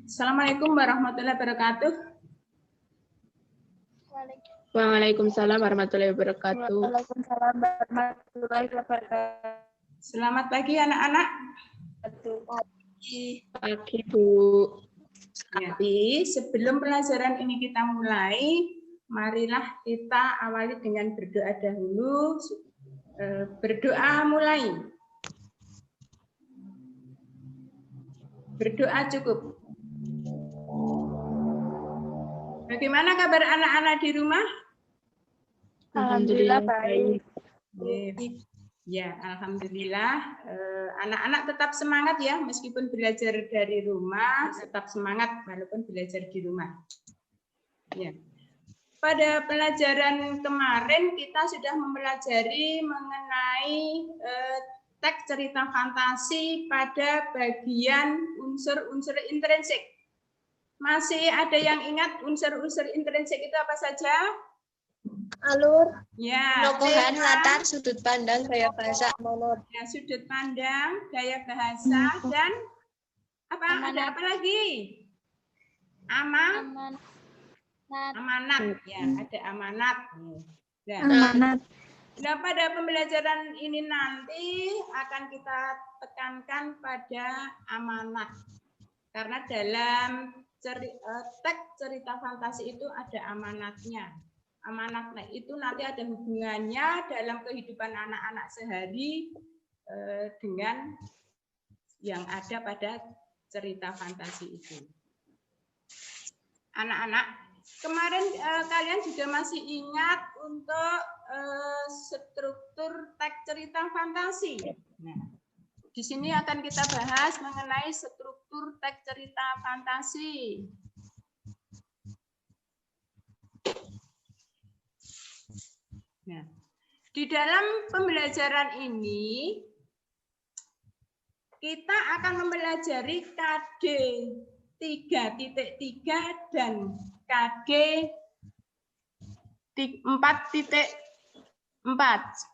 Assalamualaikum warahmatullahi wabarakatuh. Waalaikumsalam warahmatullahi wabarakatuh. Waalaikumsalam warahmatullahi wabarakatuh. Selamat pagi anak-anak. Pagi, Bu. Jadi sebelum pelajaran ini kita mulai, marilah kita awali dengan berdoa dahulu. Berdoa mulai. Berdoa cukup. Bagaimana kabar anak-anak di rumah? Alhamdulillah baik. Ya, alhamdulillah. Anak-anak tetap semangat ya, meskipun belajar dari rumah, tetap semangat walaupun belajar di rumah. Ya. Pada pelajaran kemarin kita sudah mempelajari mengenai teks cerita fantasi pada bagian unsur-unsur intrinsik. Masih ada yang ingat unsur-unsur intrinsik itu apa saja? Alur, Ya, tokohan, latar, sudut pandang, gaya bahasa, monolog. ya, sudut pandang, gaya bahasa, dan apa? Ada apa lagi? Amanat, ya, ada amanat. Amanat. Nah, pada pembelajaran ini nanti akan kita tekankan pada amanat. Karena dalam teks cerita fantasi itu ada amanatnya. Amanatnya itu nanti ada hubungannya dalam kehidupan anak-anak sehari dengan yang ada pada cerita fantasi itu. Anak-anak, kemarin kalian juga masih ingat untuk struktur teks cerita fantasi. Nah, di sini akan kita bahas mengenai struktur teks cerita fantasi. Nah, di dalam pembelajaran ini kita akan mempelajari KD 3.3 dan KD 4.4.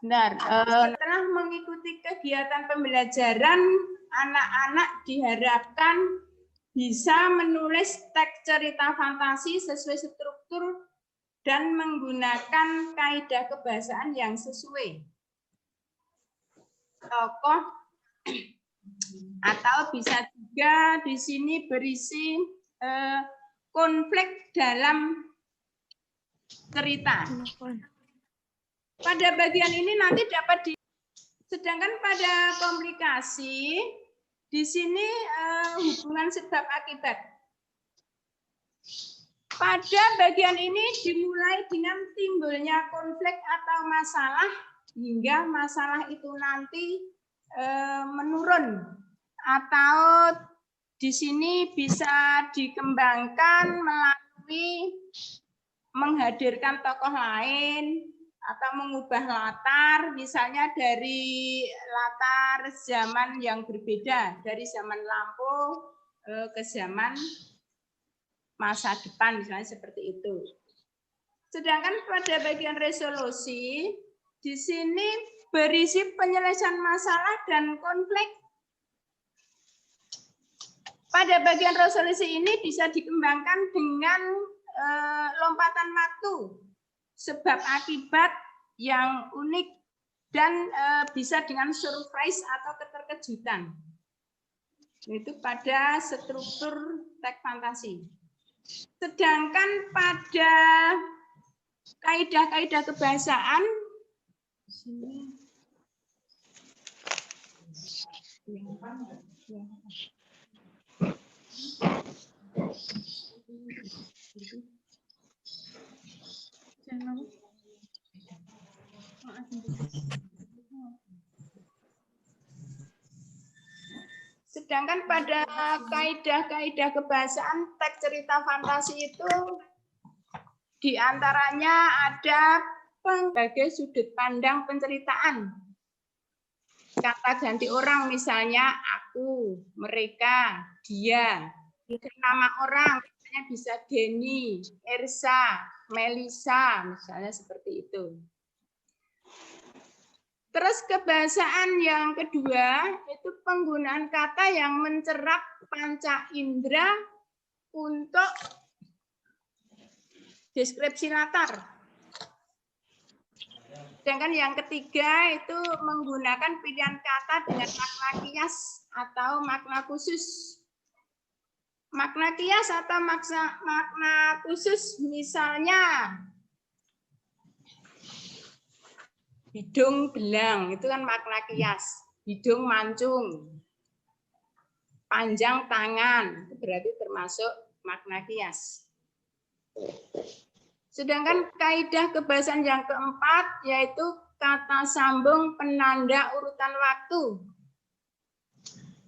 Benar. Setelah mengikuti kegiatan pembelajaran, anak-anak diharapkan bisa menulis teks cerita fantasi sesuai struktur dan menggunakan kaidah kebahasaan yang sesuai. Tokoh atau bisa juga di sini berisi konflik dalam cerita. Pada bagian ini nanti dapat sedangkan pada komplikasi di sini hubungan sebab akibat. Pada bagian ini dimulai dengan timbulnya konflik atau masalah hingga masalah itu nanti menurun atau di sini bisa dikembangkan melalui menghadirkan tokoh lain atau mengubah latar, misalnya dari latar zaman yang berbeda, dari zaman lampau ke zaman masa depan, misalnya seperti itu. Sedangkan pada bagian resolusi, di sini berisi penyelesaian masalah dan konflik. Pada bagian resolusi ini bisa dikembangkan dengan lompatan waktu, sebab akibat yang unik, dan bisa dengan surprise atau keterkejutan. Itu pada struktur teks fantasi. Sedangkan pada kaidah-kaidah kebahasaan, sedangkan pada kaidah-kaidah kebahasaan teks cerita fantasi itu diantaranya ada sebagai sudut pandang penceritaan. Kata ganti orang misalnya aku, mereka, dia. Nama orang misalnya bisa Denny, Ersa, Melisa, misalnya seperti itu. Terus kebahasaan yang kedua itu penggunaan kata yang mencerap panca indera untuk deskripsi latar. Sedangkan yang ketiga itu menggunakan pilihan kata dengan makna kias atau makna khusus. Makna kias atau makna khusus misalnya hidung belang, itu kan makna kias. Hidung mancung, panjang tangan, itu berarti termasuk makna kias. Sedangkan kaidah kebahasaan yang keempat yaitu kata sambung penanda urutan waktu.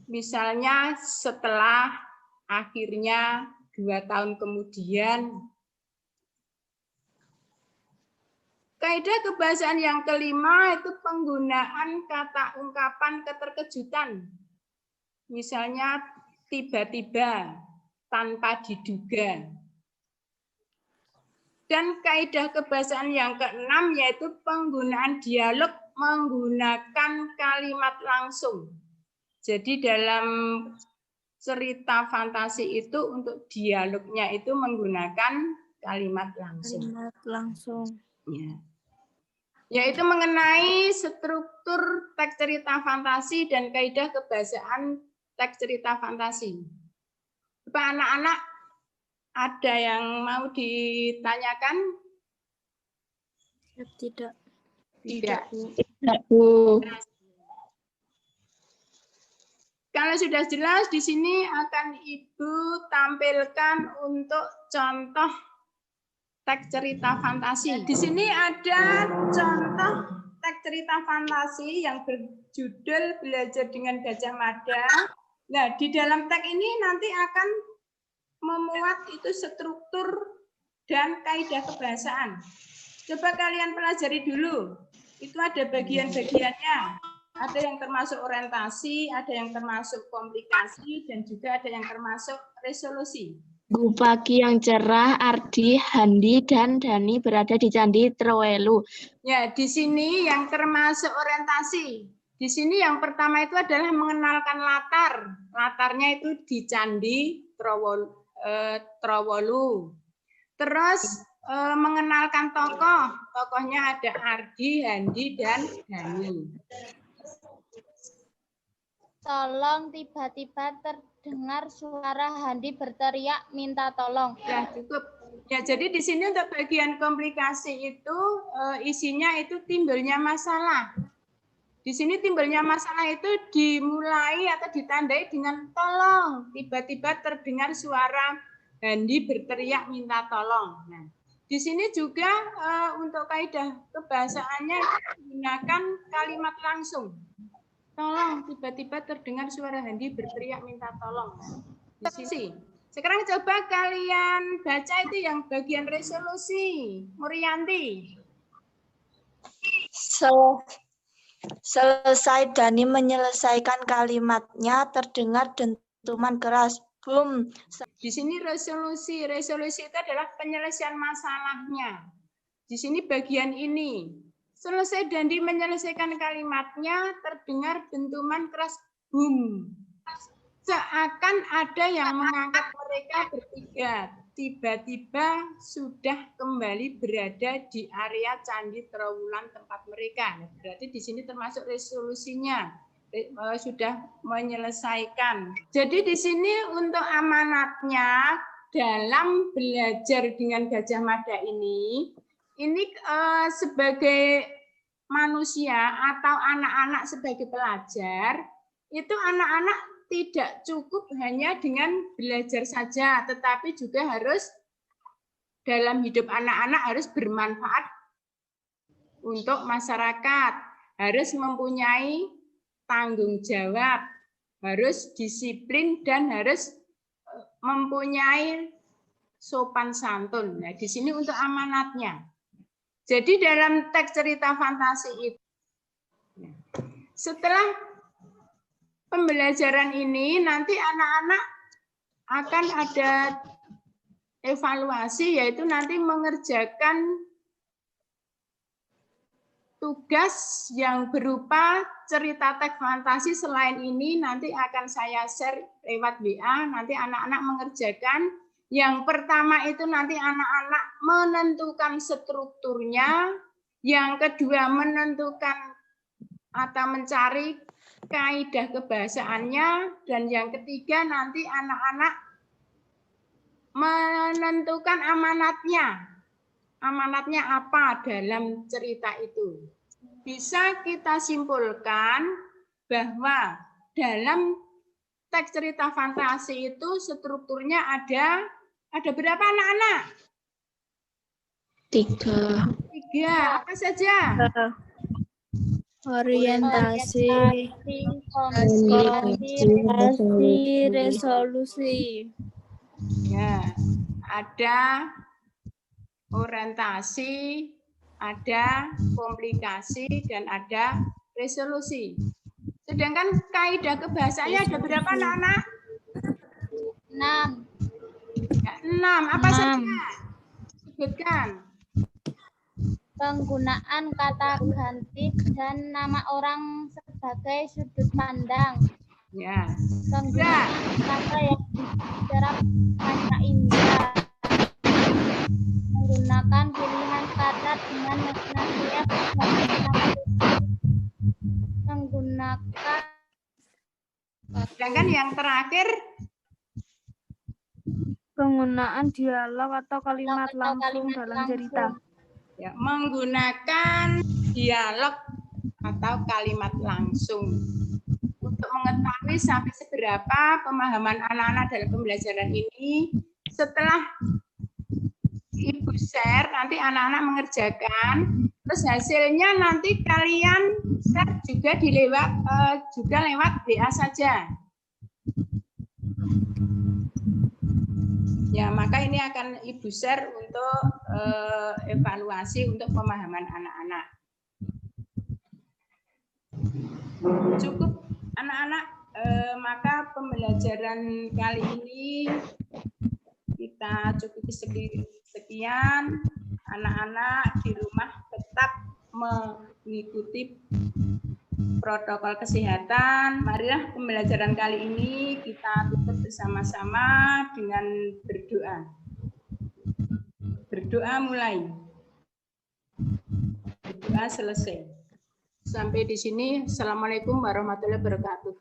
Misalnya setelah, akhirnya, 2 tahun kemudian. Kaidah kebahasaan yang kelima itu penggunaan kata ungkapan keterkejutan. Misalnya tiba-tiba, tanpa diduga. Dan kaidah kebahasaan yang keenam yaitu penggunaan dialog menggunakan kalimat langsung. Jadi dalam cerita fantasi itu untuk dialognya itu menggunakan kalimat langsung. Kalimat langsung. Ya. Yaitu mengenai struktur teks cerita fantasi dan kaidah kebahasaan teks cerita fantasi. Bapak anak-anak ada yang mau ditanyakan? Tidak. Tidak. Tidak, Bu. Kalau sudah jelas, di sini akan Ibu tampilkan untuk contoh teks cerita fantasi. Di sini ada contoh teks cerita fantasi yang berjudul Belajar dengan Gajah Mada. Nah, di dalam teks ini nanti akan memuat itu struktur dan kaidah kebahasaan. Coba kalian pelajari dulu. Itu ada bagian-bagiannya. Ada yang termasuk orientasi, ada yang termasuk komplikasi, dan juga ada yang termasuk resolusi. Bu, pagi yang cerah, Ardi, Handi, dan Dani berada di Candi Trowelu. Ya, di sini yang termasuk orientasi. Di sini yang pertama itu adalah mengenalkan latar. Latarnya itu di Candi Trowelu. Terus mengenalkan tokoh. Tokohnya ada Ardi, Handi, dan Dani. Tolong, tiba-tiba terdengar suara Handi berteriak minta tolong. Ya, cukup. Ya, jadi di sini untuk bagian komplikasi itu isinya itu timbulnya masalah. Di sini timbulnya masalah itu dimulai atau ditandai dengan tolong. Tiba-tiba terdengar suara Handi berteriak minta tolong. Nah, di sini juga untuk kaidah kebahasaannya menggunakan kalimat langsung. Tolong, tiba-tiba terdengar suara Handi berteriak minta tolong. Di sini. Sekarang coba kalian baca itu yang bagian resolusi. Murianti. Selesai Dani menyelesaikan kalimatnya, terdengar dentuman keras. Boom. Di sini resolusi. Resolusi itu adalah penyelesaian masalahnya. Di sini bagian ini. Selesai Dandi menyelesaikan kalimatnya, terdengar dentuman keras boom. Seakan ada yang mengangkat mereka bertiga. Tiba-tiba sudah kembali berada di area Candi Trowulan tempat mereka. Berarti di sini termasuk resolusinya. Sudah menyelesaikan. Jadi di sini untuk amanatnya dalam belajar dengan Gajah Mada ini sebagai manusia atau anak-anak sebagai pelajar, itu anak-anak tidak cukup hanya dengan belajar saja, tetapi juga harus dalam hidup anak-anak harus bermanfaat untuk masyarakat, harus mempunyai tanggung jawab, harus disiplin dan harus mempunyai sopan santun. Nah, di sini untuk amanatnya. Jadi dalam teks cerita fantasi itu, setelah pembelajaran ini nanti anak-anak akan ada evaluasi, yaitu nanti mengerjakan tugas yang berupa cerita teks fantasi. Selain ini nanti akan saya share lewat WA, nanti anak-anak mengerjakan Yang pertama itu nanti anak-anak menentukan strukturnya, yang kedua menentukan atau mencari kaidah kebahasaannya, dan yang ketiga nanti anak-anak menentukan amanatnya. Amanatnya apa dalam cerita itu. Bisa kita simpulkan bahwa dalam teks cerita fantasi itu strukturnya ada berapa anak-anak? 3. 3. Apa saja? Orientasi, Komunikasi, resolusi. Ya, ada orientasi, ada komplikasi, dan ada resolusi. Sedangkan kaidah kebahasaannya ada berapa anak-anak? 6. Ya, 6. Apa saja? Sebutkan. Penggunaan kata ganti dan nama orang sebagai sudut pandang. Ya. Penggunaan kata yang diserap panca indera. Menggunakan pilihan kata dengan nasihat menggunakan. Sedangkan yang terakhir Penggunaan dialog atau kalimat langsung dalam cerita. ya, menggunakan dialog atau kalimat langsung. Untuk mengetahui sampai seberapa pemahaman anak-anak dalam pembelajaran ini, setelah Ibu share, nanti anak-anak mengerjakan, terus hasilnya nanti kalian share juga lewat WA saja. Ya, maka ini akan Ibu share untuk evaluasi untuk pemahaman anak-anak. Cukup anak-anak, maka pembelajaran kali ini kita cukupi sekian. Anak-anak di rumah tetap mengikuti protokol kesehatan. Marilah pembelajaran kali ini kita tutup bersama-sama dengan berdoa. Berdoa mulai. Berdoa selesai. Sampai di sini. Assalamualaikum warahmatullahi wabarakatuh.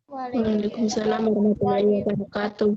Waalaikumsalam warahmatullahi wabarakatuh.